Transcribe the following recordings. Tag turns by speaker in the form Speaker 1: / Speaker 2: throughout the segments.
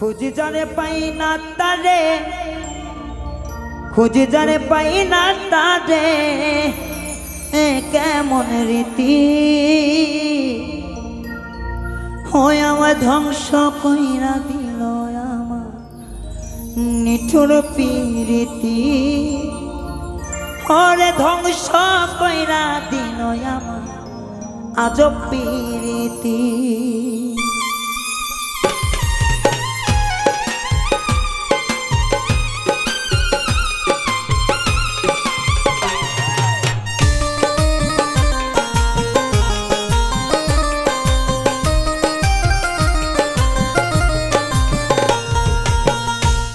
Speaker 1: খুঁজি জানে পাই না তারে, খুঁজি জানে পাই না তারে, কেমন রীতি হয় আমার ধ্বংস কইরা দিল আমার নিঠুর প্রীতি, হরে ধ্বংস কইরা দিল আমার আজব প্রীতি।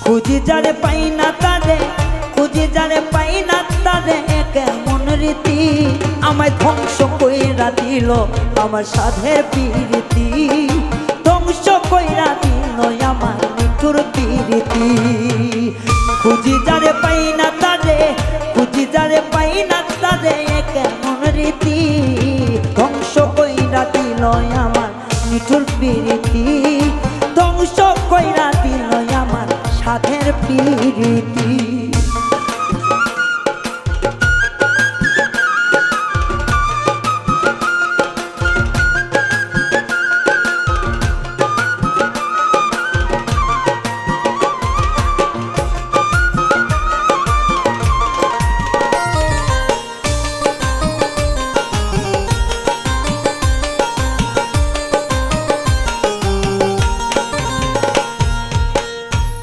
Speaker 1: খুঁজি যারে পাই না তারে, খুঁজি যারে পাই না তারে, কেমন রীতি আমায় ধ্বংস কইরা দিল আমার সাধের প্রীতি, ধ্বংস কইরা দিল আমার নিঠুর প্রীতি। খুঁজি যারে পাই না তারে, খুঁজি যারে পাই না তারে, কেমন রীতি ধ্বংস কইরা দিল আমার নিঠুর প্রীতি, ধ্বংস কইরা দিল আমার সাধের প্রীতি।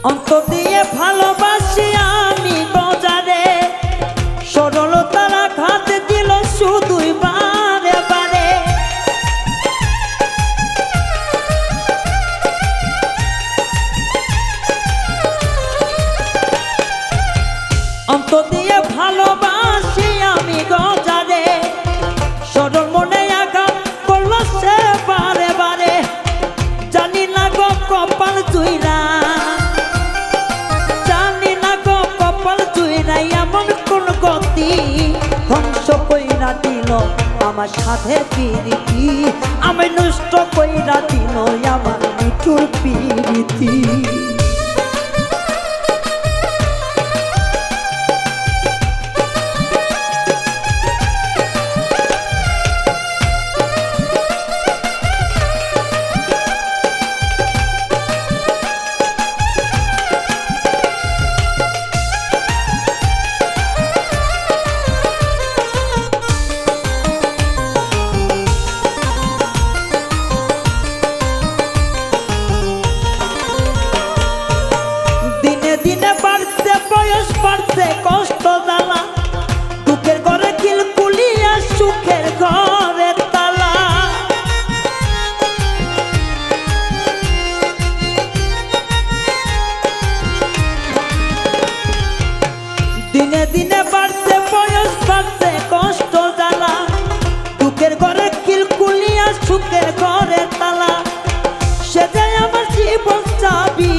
Speaker 1: অন্তর দিয়ে ভালোবাসি আমি গজারে, সরলতার আঘাত দিল শুধুই বারে বারে, অন্তর দিয়ে ভালোবাসি আমি গজারে, সরল মনে আঘাত করলো সে বারে বারে, জানি না গো কপাল জুইরা, ধ্বংস কইরা দিল আমার সাধের প্রীতি, আমি নষ্ট কইরা দিল আমার নিঠুর প্রীতি। বয়স বাড়ছে কষ্ট জ্বালা, দুঃখের ঘরে কিলকুলিয়া সুখের ঘরে তালা, দিনে দিনে বাড়ছে বয়স বাড়ছে কষ্ট জ্বালা, দুঃখের ঘরে কিলকুলিয়া সুখের ঘরে তালা, সে যায় আমার জীবন চাবি,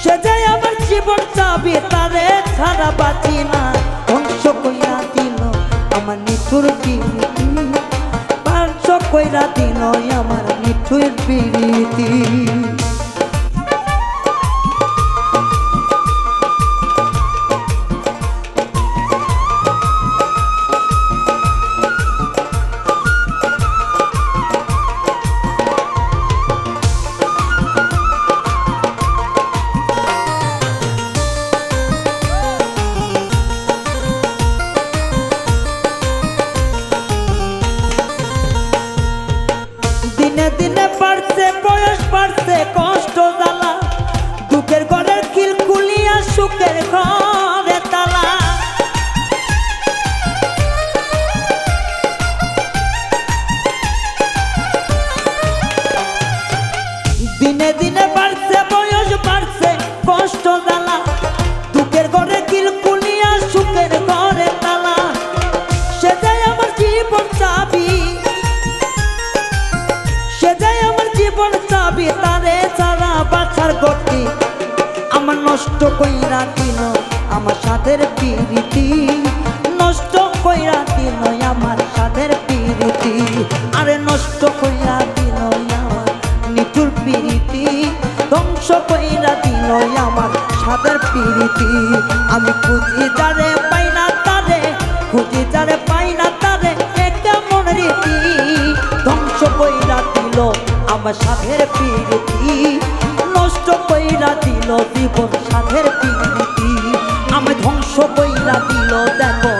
Speaker 1: সে যায় আমার জীবন চাবি, তারে ছাড়া বাঁচি না, ধ্বংস কইরা দিল আমার নিঠুর প্রীতি, ধ্বংস কইরা দিল আমার নিঠুর প্রীতি। দিনে দিনে বাড়ছে বয়স বাড়ছে কষ্ট জ্বালা, দুঃখের ঘরের খিলকুলিয়া সুখের ঘরে তালা, দিনে দিনে বাড়ছে বয়স বাড়ছে কষ্ট জ্বালা, দুঃখের ঘরের খিলকুলিয়া সুখের ঘরে তালা, সে যায় আমার জীবন চাবি, সে যায় আমার জীবন চাবি, তারে ছাড়া বাঁচার গতি আমার নষ্ট কইরা দিল আমার সাধের প্রীতি, নষ্ট কইরা দিল আমার সাধের প্রীতি, আরে নষ্ট কইরা দিল আমার নিঠুর প্রীতি, আমার সাদের প্রীতি। আমি খুঁজি যারে পাই না তারে, খুঁজি যারে পাই না তারে, এ কেমন রীতি। ধ্বংস কইরা দিল আমার সাধের প্রীতি, নষ্ট কইরা দিল জীবন সাধের প্রীতি। আমি ধ্বংস কইরা দিল দেখো